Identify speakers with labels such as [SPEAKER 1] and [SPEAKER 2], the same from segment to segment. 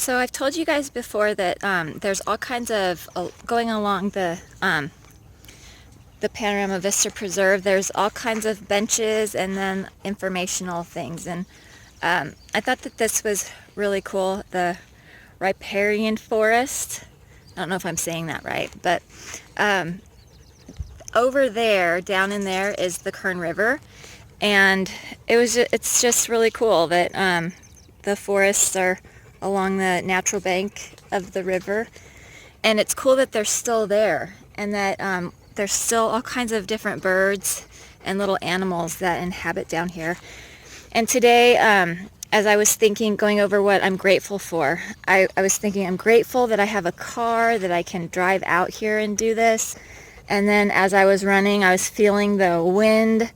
[SPEAKER 1] So I've told you guys before that there's all kinds of, going along the Panorama Vista Preserve, there's all kinds of benches and then informational things. And I thought that this was really cool, the riparian forest. I don't know if I'm saying that right, but over there, down in there, is the Kern River. And it's just really cool that the forests are along the natural bank of the river. And it's cool that they're still there, and that there's still all kinds of different birds and little animals that inhabit down here. And today, as I was thinking, going over what I'm grateful for, I was thinking I'm grateful that I have a car, that I can drive out here and do this. And then as I was running, I was feeling the wind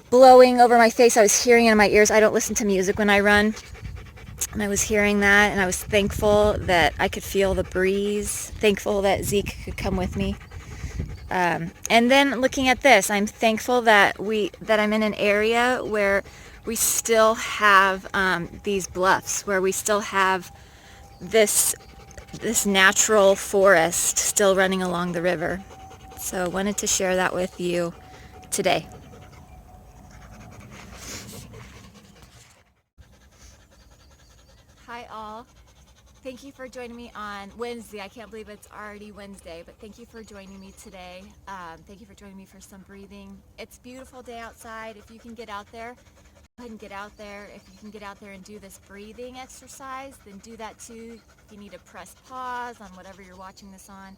[SPEAKER 1] blowing over my face. I was hearing it in my ears. I don't listen to music when I run. And I was hearing that, and I was thankful that I could feel the breeze, thankful that Zeke could come with me. And then looking at this, I'm thankful that I'm in an area where we still have these bluffs, where we still have this natural forest still running along the river. So I wanted to share that with you today. Hi all. Thank you for joining me on Wednesday. I can't believe it's already Wednesday, but thank you for joining me today. Thank you for joining me for some breathing. It's a beautiful day outside. If you can get out there, go ahead and get out there. If you can get out there and do this breathing exercise, then do that too. If you need to press pause on whatever you're watching this on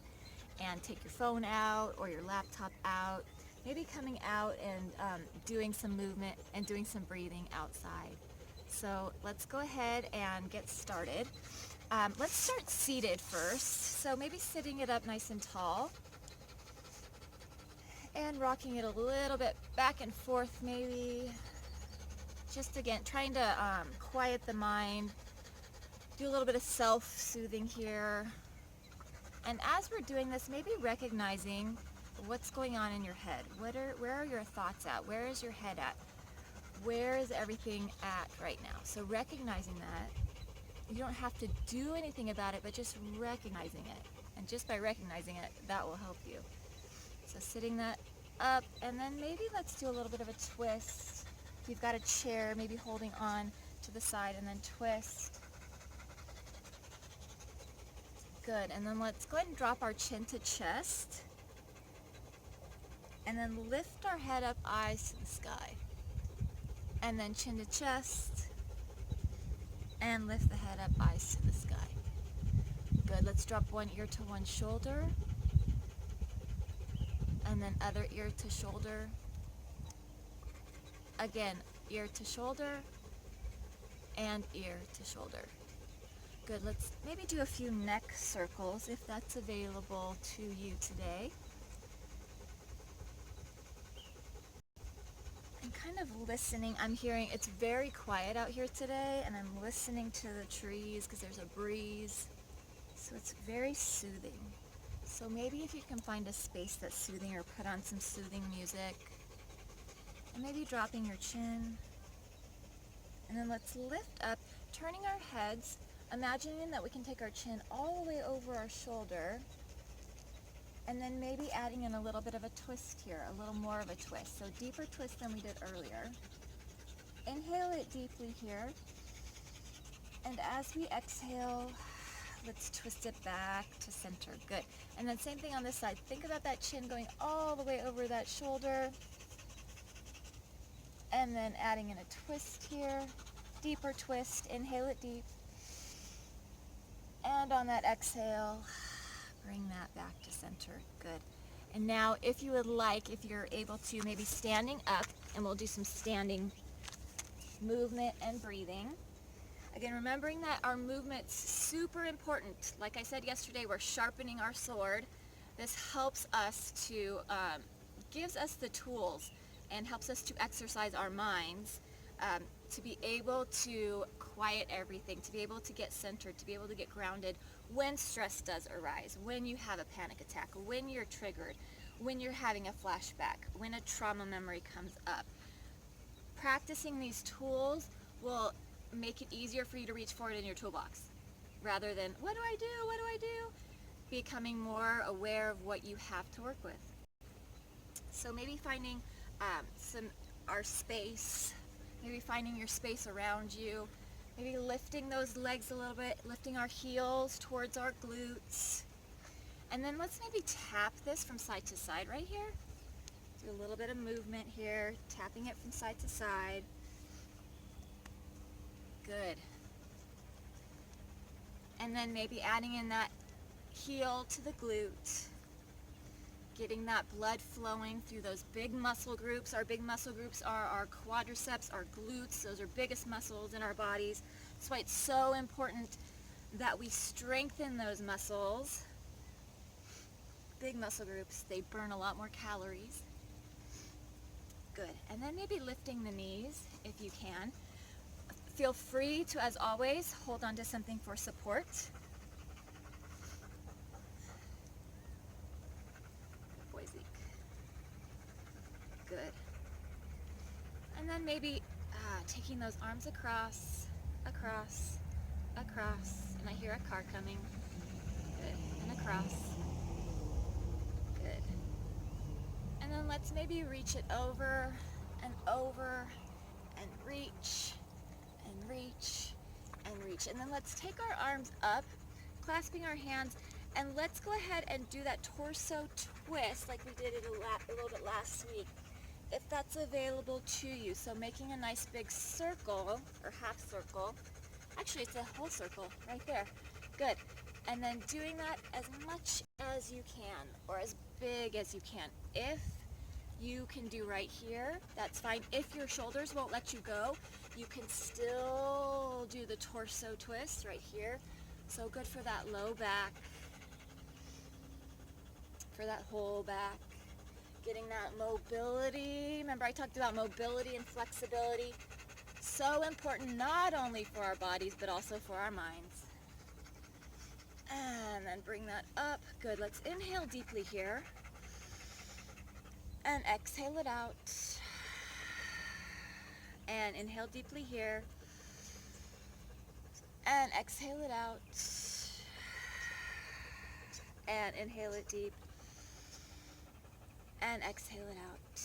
[SPEAKER 1] and take your phone out or your laptop out, maybe coming out and doing some movement and doing some breathing outside. So let's go ahead and get started. Let's start seated first. So maybe sitting it up nice and tall and rocking it a little bit back and forth maybe. Just again, trying to quiet the mind, do a little bit of self-soothing here. And as we're doing this, maybe recognizing what's going on in your head. Where are your thoughts at? Where is your head at? Where is everything at right now? So recognizing that. You don't have to do anything about it, but just recognizing it. And just by recognizing it, that will help you. So sitting that up, and then maybe let's do a little bit of a twist. If you've got a chair, maybe holding on to the side and then twist. Good, and then let's go ahead and drop our chin to chest. And then lift our head up, eyes to the sky. And then chin to chest. And lift the head up, eyes to the sky. Good, let's drop one ear to one shoulder. And then other ear to shoulder. Again, ear to shoulder. And ear to shoulder. Good, let's maybe do a few neck circles if that's available to you today. I'm kind of listening. I'm hearing it's very quiet out here today, and I'm listening to the trees because there's a breeze. So it's very soothing. So maybe if you can find a space that's soothing or put on some soothing music. And maybe dropping your chin. And then let's lift up, turning our heads, imagining that we can take our chin all the way over our shoulder. And then maybe adding in a little bit of a twist here, a little more of a twist. So deeper twist than we did earlier. Inhale it deeply here. And as we exhale, let's twist it back to center. Good. And then same thing on this side. Think about that chin going all the way over that shoulder. And then adding in a twist here. Deeper twist. Inhale it deep. And on that exhale, bring that back to center. Good. And now if you would like, if you're able to, maybe standing up, and we'll do some standing movement and breathing. Again, remembering that our movement's super important. Like I said yesterday, we're sharpening our sword. This helps us to, gives us the tools and helps us to exercise our minds, to be able to quiet everything, to be able to get centered, to be able to get grounded when stress does arise, when you have a panic attack, when you're triggered, when you're having a flashback, when a trauma memory comes up. Practicing these tools will make it easier for you to reach for it in your toolbox. rather than, what do I do? What do I do? Becoming more aware of what you have to work with. So maybe finding our space, maybe finding your space around you, maybe lifting those legs a little bit, lifting our heels towards our glutes. And then let's maybe tap this from side to side right here. Do a little bit of movement here, tapping it from side to side. Good. And then maybe adding in that heel to the glute. Getting that blood flowing through those big muscle groups. Our big muscle groups are our quadriceps, our glutes. Those are biggest muscles in our bodies. That's why it's so important that we strengthen those muscles. Big muscle groups, they burn a lot more calories. Good. And then maybe lifting the knees if you can. Feel free to, as always, hold on to something for support. Good boy, Zeke. Good. And then maybe taking those arms across, across, across. And I hear a car coming. Good. And across. Good. And then let's maybe reach it over and over and reach and reach and reach. And then let's take our arms up, clasping our hands, and let's go ahead and do that torso twist like we did it a little bit last week, if that's available to you. So making a nice big circle, or half circle. Actually, it's a whole circle right there. Good. And then doing that as much as you can, or as big as you can. If you can do right here, that's fine. If your shoulders won't let you go, you can still do the torso twist right here. So good for that low back, for that whole back. Getting that mobility. Remember, I talked about mobility and flexibility. So important, not only for our bodies, but also for our minds. And then bring that up. Good. Let's inhale deeply here. And exhale it out. And inhale deeply here. And exhale it out. And inhale it deep. And exhale it out.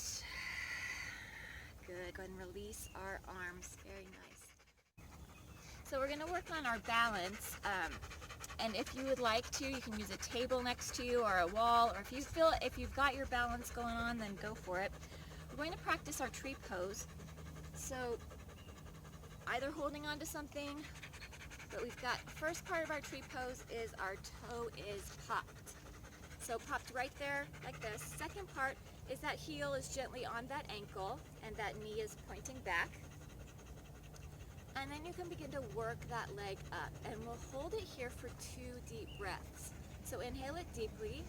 [SPEAKER 1] Good. Go ahead and release our arms. Very nice. So we're going to work on our balance. And if you would like to, you can use a table next to you or a wall. Or if you've got your balance going on, then go for it. We're going to practice our tree pose. So either holding on to something, but we've got, first part of our tree pose is our toe is popped. So popped right there like this. Second part is that heel is gently on that ankle and that knee is pointing back. And then you can begin to work that leg up, and we'll hold it here for 2 deep breaths. So inhale it deeply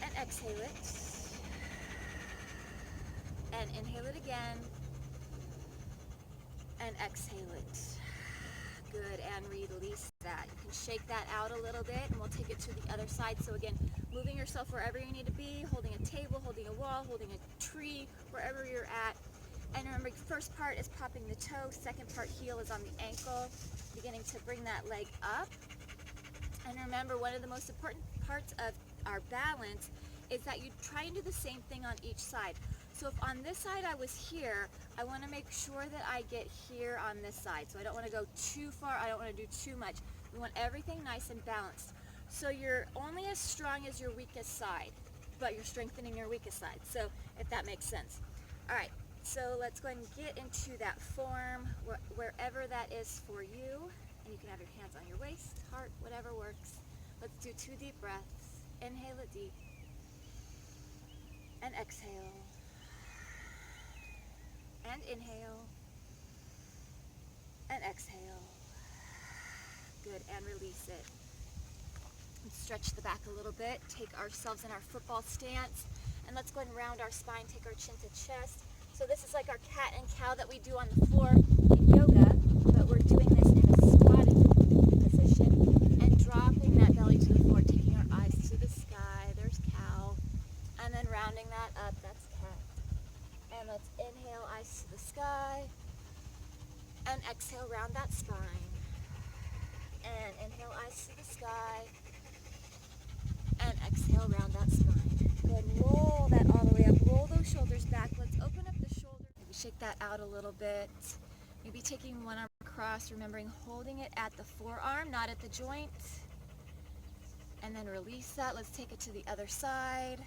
[SPEAKER 1] and exhale it. And inhale it again and exhale it. Good, and release that. You can shake that out a little bit, and we'll take it to the other side. So again, moving yourself wherever you need to be, holding a table, holding a wall, holding a tree, wherever you're at. And remember, first part is popping the toe, second part heel is on the ankle, beginning to bring that leg up. And remember, one of the most important parts of our balance is that you try and do the same thing on each side. So if on this side I was here, I want to make sure that I get here on this side. So I don't want to go too far, I don't want to do too much. We want everything nice and balanced. So you're only as strong as your weakest side, but you're strengthening your weakest side. So if that makes sense. All right, so let's go ahead and get into that form, wherever that is for you. And you can have your hands on your waist, heart, whatever works. Let's do 2 deep breaths. Inhale it deep. And exhale. And inhale. And exhale. Good, and release it. And stretch the back a little bit. Take ourselves in our football stance. And let's go ahead and round our spine. Take our chin to chest. So this is like our cat and cow that we do on the floor in yoga, but we're doing this in a squatted position and dropping that belly to the floor, taking our eyes to the sky. There's cow. And then rounding that up, that's cat. And let's inhale, eyes to the sky. And exhale, round that spine. Inhale, eyes to the sky. And exhale, round that spine. Good, roll that all the way up. Roll those shoulders back. Let's open up the shoulders. Maybe shake that out a little bit. Maybe taking one arm across, remembering holding it at the forearm, not at the joint. And then release that. Let's take it to the other side.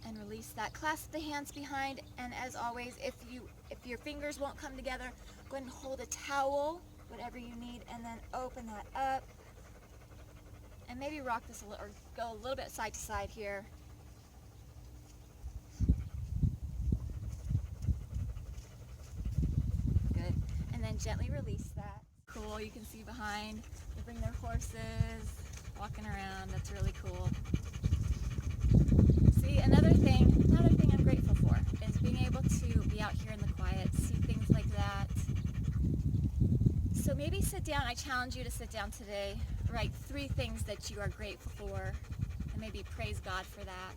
[SPEAKER 1] And release that. Clasp the hands behind. And as always, if your fingers won't come together, go ahead and hold a towel, whatever you need, and then open that up. And maybe rock this a little, or go a little bit side to side here. Good. And then gently release that. Cool, you can see behind, they bring their horses, walking around. That's really cool. See, another thing I'm grateful for is being able to be out here in the quiet, see things like that. So maybe sit down. I challenge you to sit down today, write 3 things that you are grateful for, and maybe praise God for that,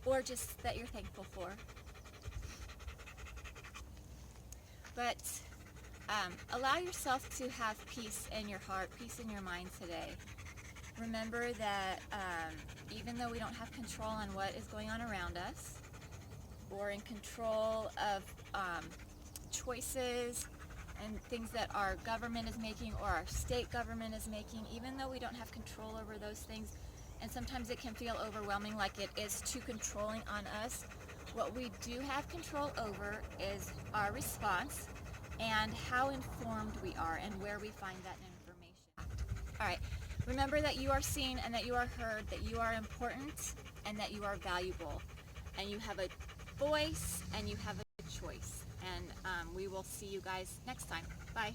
[SPEAKER 1] or just that you're thankful for. But allow yourself to have peace in your heart, peace in your mind today. Remember that even though we don't have control on what is going on around us, or in control of choices and things that our government is making or our state government is making, even though we don't have control over those things, and sometimes it can feel overwhelming, like it is too controlling on us, what we do have control over is our response and how informed we are and where we find that information. All right, remember that you are seen and that you are heard, that you are important and that you are valuable, and you have a voice and you have a choice. And we will see you guys next time. Bye.